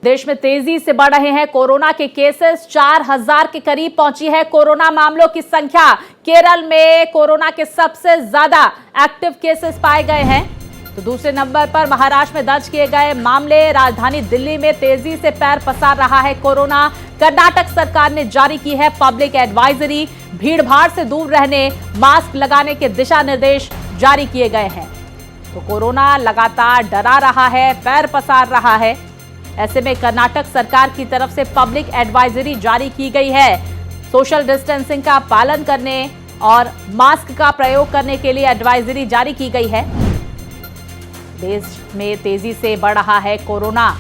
देश में तेजी से बढ़ रहे हैं कोरोना के केसेस। 4000 के करीब पहुंची है कोरोना मामलों की संख्या। केरल में कोरोना के सबसे ज्यादा एक्टिव केसेस पाए गए हैं, तो दूसरे नंबर पर महाराष्ट्र में दर्ज किए गए मामले। राजधानी दिल्ली में तेजी से पैर पसार रहा है कोरोना। कर्नाटक सरकार ने जारी की है पब्लिक एडवाइजरी। भीड़ भाड़ से दूर रहने, मास्क लगाने के दिशा निर्देश जारी किए गए हैं। तो कोरोना लगातार डरा रहा है, पैर पसार रहा है। ऐसे में कर्नाटक सरकार की तरफ से पब्लिक एडवाइजरी जारी की गई है। सोशल डिस्टेंसिंग का पालन करने और मास्क का प्रयोग करने के लिए एडवाइजरी जारी की गई है। देश में तेजी से बढ़ रहा है कोरोना,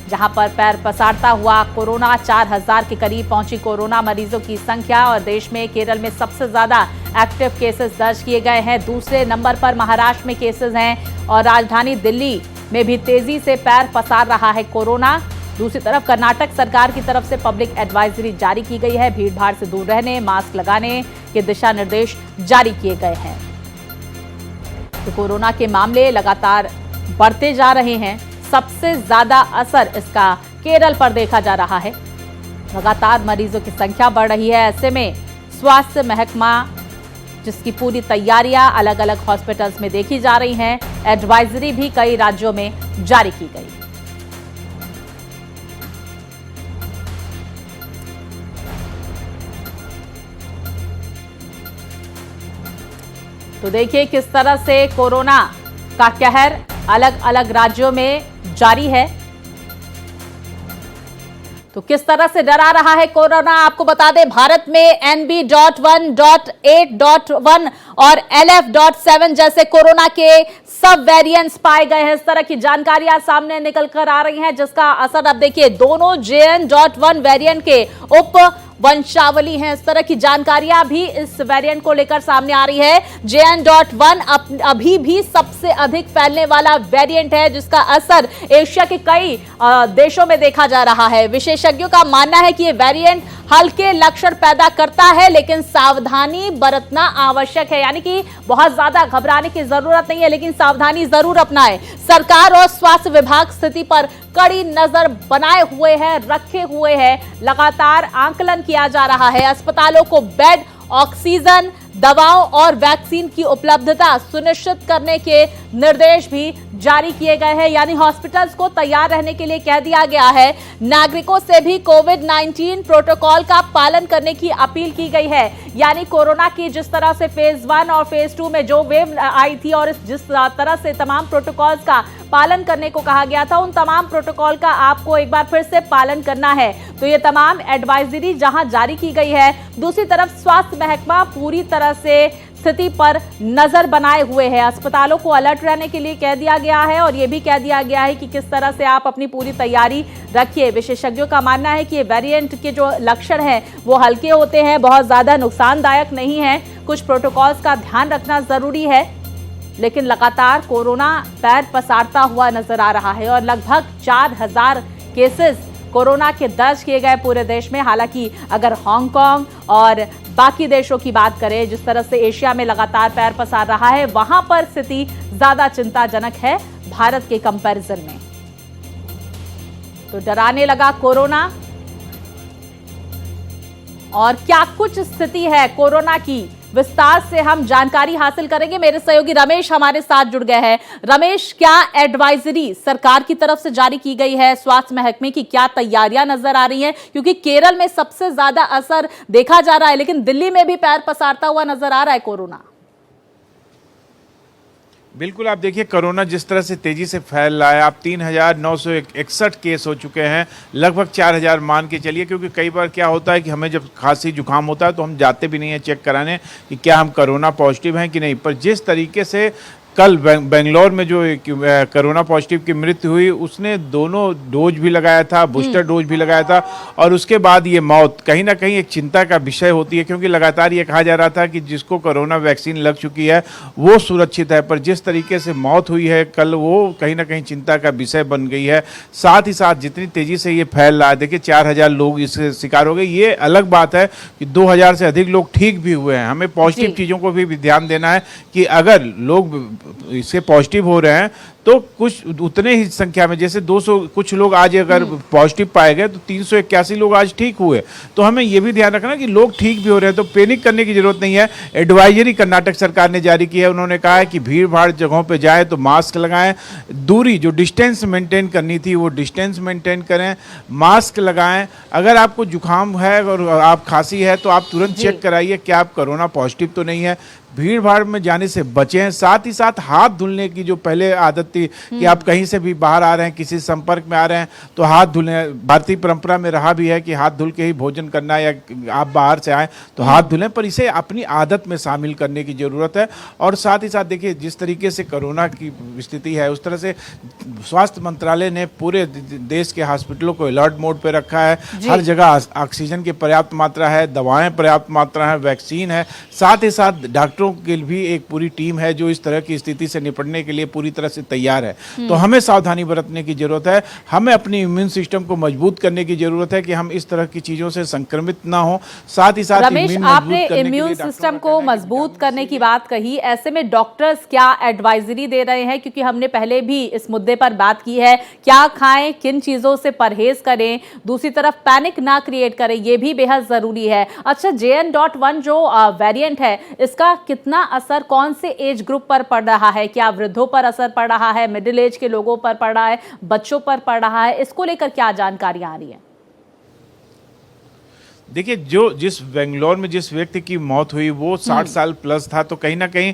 जहां पर पैर पसारता हुआ कोरोना। 4000 के करीब पहुंची कोरोना मरीजों की संख्या और देश में केरल में सबसे ज्यादा एक्टिव केसेस दर्ज किए गए हैं। दूसरे नंबर पर महाराष्ट्र में केसेस हैं और राजधानी दिल्ली में भी तेजी से पैर पसार रहा है कोरोना। दूसरी तरफ कर्नाटक सरकार की तरफ से पब्लिक एडवाइजरी जारी की गई है। भीड़ भाड़ से दूर रहने, मास्क लगाने के दिशा निर्देश जारी किए गए हैं। तो कोरोना के मामले लगातार बढ़ते जा रहे हैं। सबसे ज्यादा असर इसका केरल पर देखा जा रहा है। लगातार मरीजों की संख्या बढ़ रही है। ऐसे में स्वास्थ्य महकमा, जिसकी पूरी तैयारियां अलग अलग हॉस्पिटल्स में देखी जा रही हैं, एडवाइजरी भी कई राज्यों में जारी की गई। तो देखिए किस तरह से कोरोना का कहर अलग अलग राज्यों में जारी है। तो किस तरह से डरा रहा है कोरोना, आपको बता दें भारत में NB.1.8.1 और LF.7 जैसे कोरोना के सब वेरिएंट्स पाए गए हैं। इस तरह की जानकारियां सामने निकल कर आ रही हैं, जिसका असर अब देखिए दोनों JN.1 वेरिएंट के उप वंशावली हैं। इस तरह की जानकारियां भी इस वेरिएंट को लेकर सामने आ रही है। JN.1 अभी भी सबसे अधिक फैलने वाला वेरिएंट है, जिसका असर एशिया के कई देशों में देखा जा रहा है। विशेषज्ञों का मानना है कि ये वेरिएंट हल्के लक्षण पैदा करता है, लेकिन सावधानी बरतना आवश्यक है। यानी कि बहुत ज्यादा घबराने की जरूरत नहीं है, लेकिन सावधानी जरूर अपनाएं। सरकार और स्वास्थ्य विभाग स्थिति पर कड़ी नजर बनाए हुए हैं, रखे हुए हैं। लगातार आंकलन किया जा रहा है। अस्पतालों को बेड, ऑक्सीजन, दवाओं और वैक्सीन की उपलब्धता सुनिश्चित करने के निर्देश भी जारी किए गए हैं। यानी हॉस्पिटल्स को तैयार रहने के लिए कह दिया गया है। नागरिकों से भी कोविड-19 प्रोटोकॉल का पालन करने की अपील की गई है। यानी कोरोना की जिस तरह से फेज 1 और फेज 2 में जो वेव आई थी और जिस तरह से तमाम प्रोटोकॉल्स का पालन करने को कहा गया था, उन तमाम प्रोटोकॉल का आपको एक बार फिर से पालन करना है। तो ये तमाम एडवाइजरी जहां जारी की गई है, दूसरी तरफ स्वास्थ्य महकमा पूरी तरह से स्थिति पर नजर बनाए हुए हैं। अस्पतालों को अलर्ट रहने के लिए कह दिया गया है और यह भी कह दिया गया है कि किस तरह से आप अपनी पूरी तैयारी रखिए। विशेषज्ञों का मानना है कि ये वेरिएंट के जो लक्षण हैं वो हल्के होते हैं, बहुत ज्यादा नुकसानदायक नहीं है। कुछ प्रोटोकॉल्स का ध्यान रखना जरूरी है, लेकिन लगातार कोरोना पैर पसारता हुआ नजर आ रहा है और लगभग 4000 केसेस कोरोना के दर्ज किए गए पूरे देश में। हालांकि अगर हांगकांग और बाकी देशों की बात करें, जिस तरह से एशिया में लगातार पैर पसार रहा है, वहां पर स्थिति ज्यादा चिंताजनक है भारत के कंपैरिजन में। तो डराने लगा कोरोना। और क्या कुछ स्थिति है कोरोना की, विस्तार से हम जानकारी हासिल करेंगे। मेरे सहयोगी रमेश हमारे साथ जुड़ गए हैं। रमेश, क्या एडवाइजरी सरकार की तरफ से जारी की गई है? स्वास्थ्य महकमे की क्या तैयारियां नजर आ रही हैं? क्योंकि केरल में सबसे ज्यादा असर देखा जा रहा है, लेकिन दिल्ली में भी पैर पसारता हुआ नजर आ रहा है कोरोना। बिल्कुल, आप देखिए कोरोना जिस तरह से तेज़ी से फैल रहा है। आप 3961 केस हो चुके हैं, लगभग 4000 मान के चलिए। क्योंकि कई बार क्या होता है कि हमें जब खांसी जुकाम होता है तो हम जाते भी नहीं हैं चेक कराने कि क्या हम कोरोना पॉजिटिव हैं कि नहीं। पर जिस तरीके से कल बेंगलोर में जो कोरोना पॉजिटिव की मृत्यु हुई, उसने दोनों डोज भी लगाया था, बूस्टर डोज भी लगाया था, और उसके बाद ये मौत कहीं ना कहीं एक चिंता का विषय होती है, क्योंकि लगातार ये कहा जा रहा था कि जिसको कोरोना वैक्सीन लग चुकी है वो सुरक्षित है, पर जिस तरीके से मौत हुई है कल, वो कहीं ना कहीं चिंता का विषय बन गई है। साथ ही साथ जितनी तेजी से ये फैल रहा है, देखिए 4000 लोग इससे शिकार हो गए। ये अलग बात है कि 2000 से अधिक लोग ठीक भी हुए हैं। हमें पॉजिटिव चीज़ों को भी ध्यान देना है कि अगर लोग इससे पॉजिटिव हो रहे हैं तो कुछ उतने ही संख्या में, जैसे 200 कुछ लोग आज अगर पॉजिटिव पाए गए तो 381 लोग आज ठीक हुए। तो हमें यह भी ध्यान रखना कि लोग ठीक भी हो रहे हैं, तो पैनिक करने की जरूरत नहीं है। एडवाइजरी कर्नाटक सरकार ने जारी की है। उन्होंने कहा है कि भीड़ भाड़ जगहों पे जाएं तो मास्क लगाएं, दूरी जो डिस्टेंस मेंटेन करनी थी वो डिस्टेंस मेंटेन करें, मास्क लगाएं। अगर आपको जुकाम है और आप खांसी है तो आप तुरंत चेक कराइए कि आप कोरोना पॉजिटिव तो नहीं है। भीड़ भाड़ में जाने से बचें। साथ ही साथ हाथ धुलने की जो पहले आदत थी कि आप कहीं से भी बाहर आ रहे हैं, किसी संपर्क में आ रहे हैं तो हाथ धुलें। भारतीय परंपरा में रहा भी है कि हाथ धुल के ही भोजन करना है, या आप बाहर से आए तो हाथ धुलें, पर इसे अपनी आदत में शामिल करने की ज़रूरत है। और साथ ही साथ देखिए, जिस तरीके से कोरोना की स्थिति है उस तरह से स्वास्थ्य मंत्रालय ने पूरे देश के हॉस्पिटलों को अलर्ट मोड पर रखा है। हर जगह ऑक्सीजन की पर्याप्त मात्रा है, दवाएं पर्याप्त मात्रा है, वैक्सीन है। साथ ही साथ डॉक्टरों के भी एक पूरी टीम है जो इस तरह की स्थिति से निपटने के लिए पूरी तरह से तैयार है। तो हमें सावधानी बरतने की जरूरत है। हमें अपनी इम्यून सिस्टम को मजबूत करने की जरूरत है कि हम इस तरह की चीजों से संक्रमित ना हो। साथ ही साथ रमेश, आपने इम्यून सिस्टम को मजबूत करने की बात कही, ऐसे में डॉक्टर्स क्या एडवाइजरी दे रहे हैं? क्योंकि हमने पहले भी इस मुद्दे पर बात की है, क्या खाएं, किन चीजों से परहेज करें, दूसरी तरफ पैनिक ना क्रिएट करें, यह भी बेहद जरूरी है। अच्छा, JN.1 जो वेरिएंट है, इसका कितना असर कौन से एज ग्रुप पर पड़ रहा है? क्या वृद्धों पर असर पड़ रहा है, मिडिल एज के लोगों पर पड़ रहा है, बच्चों पर पड़ रहा है? इसको लेकर क्या जानकारियां आ रही है? देखिए, जिस बेंगलोर में जिस व्यक्ति की मौत हुई वो 60 साल प्लस था, तो कहीं ना कहीं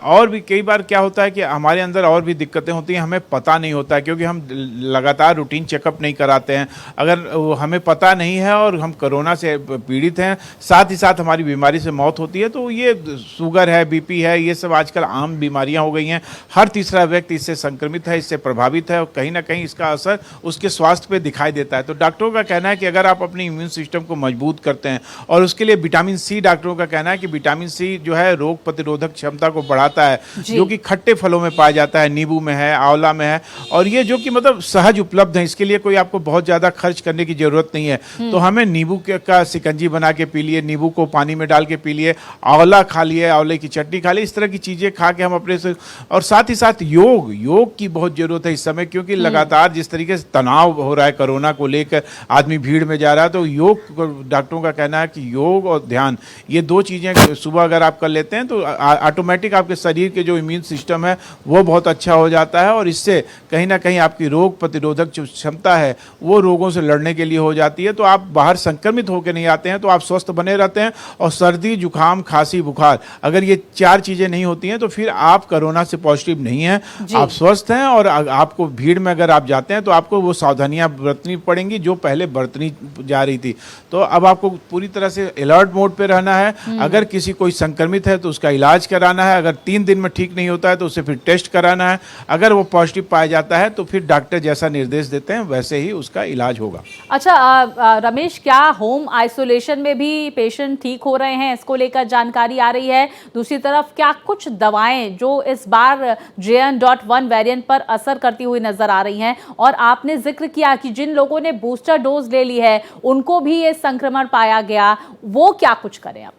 और भी कई बार क्या होता है कि हमारे अंदर और भी दिक्कतें होती हैं, हमें पता नहीं होता है, क्योंकि हम लगातार रूटीन चेकअप नहीं कराते हैं। अगर हमें पता नहीं है और हम कोरोना से पीड़ित हैं, साथ ही साथ हमारी बीमारी से मौत होती है, तो ये शुगर है, BP है, ये सब आजकल आम बीमारियाँ हो गई हैं। हर तीसरा व्यक्ति इससे संक्रमित है, इससे प्रभावित है, और कहीं ना कहीं इसका असर उसके स्वास्थ्य पर दिखाई देता है। तो डॉक्टरों का कहना है कि अगर आप अपनी इम्यून सिस्टम को मजबूत करते हैं, और उसके लिए विटामिन C, डॉक्टरों का कहना है कि विटामिन C जो है रोग प्रतिरोधक क्षमता को बढ़ाता है, जो कि खट्टे फलों में पाया जाता है, नींबू में है, आंवला में है, और ये जो कि मतलब सहज उपलब्ध है। इसके लिए कोई आपको बहुत ज्यादा खर्च करने की जरूरत नहीं है। तो हमें नींबू का शिकंजी बना के पी लिए, नींबू को पानी में डाल के पी लिए, आंवला खा लिए, आंवले की चटनी खा ली, इस तरह की चीजें खा के हम अपने से। और साथ ही साथ योग की बहुत जरूरत है इस समय, क्योंकि लगातार जिस तरीके से तनाव हो रहा है कोरोना को लेकर, आदमी भीड़ में जा रहा है, तो योग डॉक्टरों का कहना है कि योग और ध्यान, ये दो चीजें सुबह अगर आप कर लेते हैं तो ऑटोमेटिक आपके शरीर के जो इम्यून सिस्टम है वो बहुत अच्छा हो जाता है, और इससे कहीं ना कहीं आपकी रोग प्रतिरोधक जो क्षमता है वो रोगों से लड़ने के लिए हो जाती है। तो आप बाहर संक्रमित होकर नहीं आते हैं, तो आप स्वस्थ बने रहते हैं। और सर्दी, जुकाम, खांसी, बुखार, अगर ये 4 चीजें नहीं होती हैं तो फिर आप कोरोना से पॉजिटिव नहीं हैं, आप स्वस्थ हैं। और आपको भीड़ में अगर आप जाते हैं तो आपको वो सावधानियां बरतनी पड़ेंगी जो पहले बरतनी जा रही थी। तो अब आपको पूरी तरह से अलर्ट मोड पे रहना है। अगर किसी कोई संक्रमित है तो उसका इलाज कराना है। अगर 3 दिन में ठीक नहीं होता है तो उसे फिर टेस्ट कराना है। अगर वो पॉजिटिव पाया जाता है तो फिर डॉक्टर जैसा निर्देश देते हैं वैसे ही उसका इलाज होगा। अच्छा रमेश, क्या होम आइसोलेशन में भी पेशेंट ठीक हो रहे हैं? इसको लेकर जानकारी आ रही है। दूसरी तरफ क्या कुछ दवाएं जो इस बार JN.1 वेरिएंट पर असर करती हुई नजर आ रही हैं? और आपने जिक्र किया कि जिन लोगों ने बूस्टर डोज ले ली है उनको भी ये संक्रमण पाया गया, वो क्या कुछ करें अब?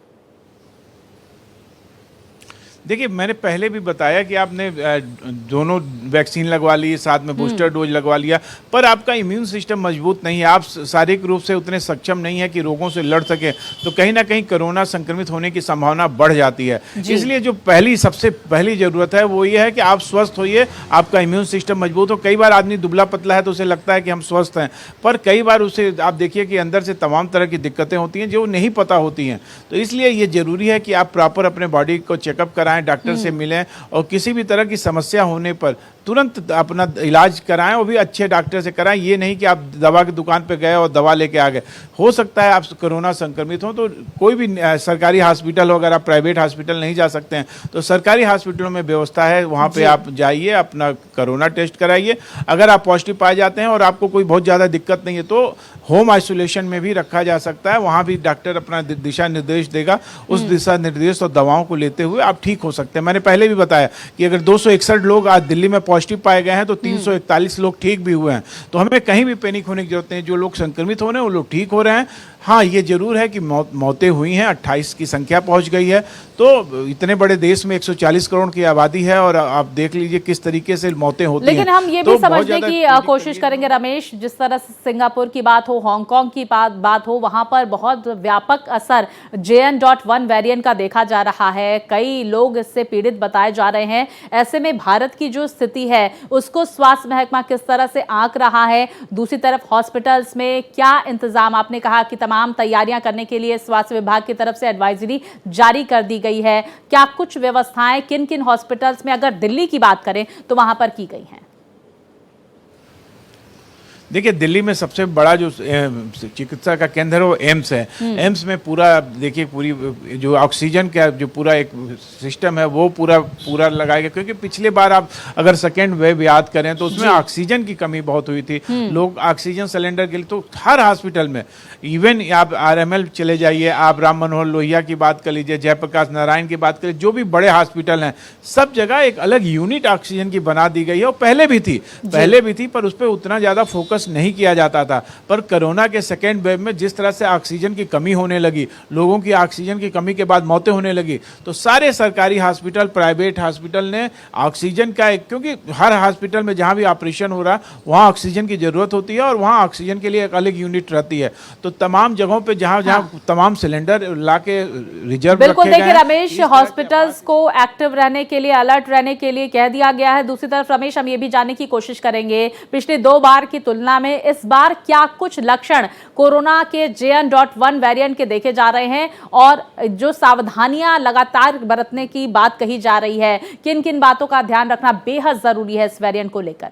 देखिए, मैंने पहले भी बताया कि आपने दोनों वैक्सीन लगवा ली, साथ में बूस्टर डोज लगवा लिया, पर आपका इम्यून सिस्टम मजबूत नहीं है, आप शारीरिक रूप से उतने सक्षम नहीं है कि रोगों से लड़ सके, तो कहीं ना कहीं कोरोना संक्रमित होने की संभावना बढ़ जाती है। इसलिए जो सबसे पहली जरूरत है वो ये है कि आप स्वस्थ होइए, आपका इम्यून सिस्टम मजबूत हो। कई बार आदमी दुबला पतला है तो उसे लगता है कि हम स्वस्थ हैं, पर कई बार उसे आप देखिए कि अंदर से तमाम तरह की दिक्कतें होती हैं जो नहीं पता होती हैं। तो इसलिए ये जरूरी है कि आप प्रॉपर अपने बॉडी को चेकअप कराएं, डॉक्टर से मिलें, और किसी भी तरह की समस्या होने पर तुरंत अपना इलाज कराएं, और भी अच्छे डॉक्टर से कराएं। ये नहीं कि आप दवा की दुकान पे गए और दवा लेके आ गए। हो सकता है आप कोरोना संक्रमित हो, तो कोई भी सरकारी हॉस्पिटल हो, अगर आप प्राइवेट हॉस्पिटल नहीं जा सकते हैं तो सरकारी हॉस्पिटलों में व्यवस्था है, वहाँ पे आप जाइए, अपना कोरोना टेस्ट कराइए। अगर आप पॉजिटिव पाए जाते हैं और आपको कोई बहुत ज़्यादा दिक्कत नहीं है तो होम आइसोलेशन में भी रखा जा सकता है। वहाँ भी डॉक्टर अपना दिशा निर्देश देगा, उस दिशा निर्देश और दवाओं को लेते हुए आप ठीक हो सकते हैं। मैंने पहले भी बताया कि अगर 261 लोग आज दिल्ली में पॉजिटिव पाए गए हैं तो 341 लोग ठीक भी हुए हैं। तो हमें कहीं भी पैनिक होने की जरूरत नहीं। जो लोग संक्रमित हो रहे हैं वो लोग ठीक हो रहे हैं। हाँ, ये जरूर है कि मौतें हुई हैं, 28 की संख्या पहुंच गई है। तो इतने बड़े देश में 140 करोड़ की आबादी है और आप देख लीजिए किस तरीके से मौतें होती हैं। लेकिन हम ये भी समझने की कोशिश करेंगे रमेश, जिस तरह से सिंगापुर की बात हो, हांगकांग की बात हो, वहां पर बहुत व्यापक असर JN.1 वेरिएंट का देखा जा रहा है। कई लोग इससे पीड़ित बताए जा रहे हैं। ऐसे में भारत की जो स्थिति है उसको स्वास्थ्य महकमा किस तरह से आंक रहा है? दूसरी तरफ हॉस्पिटल्स में क्या इंतजाम? आपने कहा कि तमाम तैयारियां करने के लिए स्वास्थ्य विभाग की तरफ से एडवाइजरी जारी कर दी गई है। क्या कुछ व्यवस्थाएं किन किन हॉस्पिटल्स में, अगर दिल्ली की बात करें तो वहां पर की गई हैं? देखिए, दिल्ली में सबसे बड़ा जो चिकित्सा का केंद्र है वो एम्स है। एम्स में पूरा देखिए, पूरी जो ऑक्सीजन का जो पूरा एक सिस्टम है वो पूरा लगाएगा, क्योंकि पिछले बार आप अगर सेकेंड वेव याद करें तो उसमें ऑक्सीजन की कमी बहुत हुई थी। लोग ऑक्सीजन सिलेंडर के लिए, तो हर हॉस्पिटल में, इवन आप RML चले जाइए, आप राम मनोहर लोहिया की बात कर लीजिए, जयप्रकाश नारायण की बात करिए, जो भी बड़े हॉस्पिटल हैं सब जगह एक अलग यूनिट ऑक्सीजन की बना दी गई है। और पहले भी थी पर उस पर उतना ज़्यादा फोकस नहीं किया जाता था। पर कोरोना के सेकेंड वेव में जिस तरह से ऑक्सीजन की कमी होने लगी, लोगों की ऑक्सीजन की कमी के बाद मौतें होने लगी, तो सारे सरकारी हॉस्पिटल, प्राइवेट हॉस्पिटल ने ऑक्सीजन का क्योंकि हर हॉस्पिटल में जहां भी ऑपरेशन हो रहा है वहां ऑक्सीजन की जरूरत होती है और वहां ऑक्सीजन के लिए एक अलग यूनिट रहती है। तो तमाम जगहों पे जहां तमाम सिलेंडर लाके रिजर्व बिल्कुल। देखिए रमेश, हॉस्पिटल्स को एक्टिव रहने के लिए, अलर्ट रहने के लिए कह दिया गया है। दूसरी तरफ रमेश, हम ये भी जानने की कोशिश करेंगे, पिछले 2 बार की तुलना में इस बार क्या कुछ लक्षण कोरोना के JN.1 वेरिएंट के देखे जा रहे हैं, और जो सावधानियां लगातार बरतने की बात कही जा रही है, किन किन बातों का ध्यान रखना बेहद जरूरी है इस वेरिएंट को लेकर?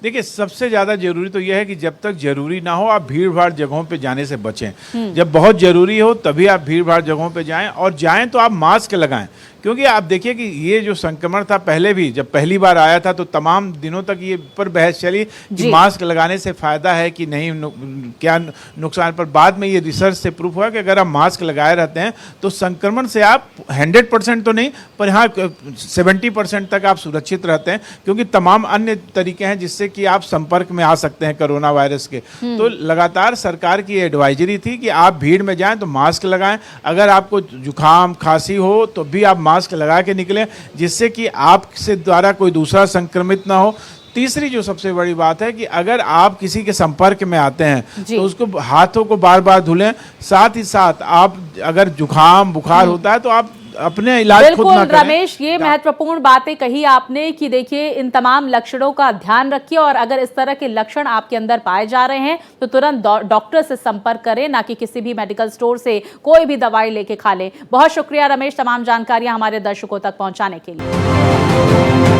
देखिए, सबसे ज्यादा जरूरी तो यह है कि जब तक जरूरी ना हो आप भीड़ भाड़ जगहों पे जाने से बचें। जब बहुत जरूरी हो तभी आप भीड़ भाड़ जगहों पे जाएं, और जाएं तो आप मास्क लगाएं। क्योंकि आप देखिए कि ये जो संक्रमण था, पहले भी जब पहली बार आया था तो तमाम दिनों तक ये पर बहस चली कि मास्क लगाने से फायदा है कि नहीं, क्या नुकसान। पर बाद में ये रिसर्च से प्रूफ हुआ कि अगर आप मास्क लगाए रहते हैं तो संक्रमण से आप 100% तो नहीं, पर हाँ 70% तक आप सुरक्षित रहते हैं, क्योंकि तमाम अन्य तरीके हैं जिससे कि आप संपर्क में आ सकते हैं कोरोना वायरस के। तो लगातार सरकार की एडवाइजरी थी कि आप भीड़ में जाएं तो मास्क लगाएं। अगर आपको जुकाम खांसी हो तो भी आप मास्क लगा के निकलें, जिससे कि आपसे द्वारा कोई दूसरा संक्रमित ना हो। तीसरी जो सबसे बड़ी बात है कि अगर आप किसी के संपर्क में आते हैं तो उसको हाथों को बार बार धुलें। साथ ही साथ आप अगर जुकाम बुखार होता है तो आप अपने इलाज खुद ना करें। रमेश, ये महत्वपूर्ण बातें कही आपने कि देखिए इन तमाम लक्षणों का ध्यान रखिए, और अगर इस तरह के लक्षण आपके अंदर पाए जा रहे हैं तो तुरंत डॉक्टर से संपर्क करें, ना कि किसी भी मेडिकल स्टोर से कोई भी दवाई लेके खा लें। बहुत शुक्रिया रमेश, तमाम जानकारियां हमारे दर्शकों तक पहुंचाने के लिए।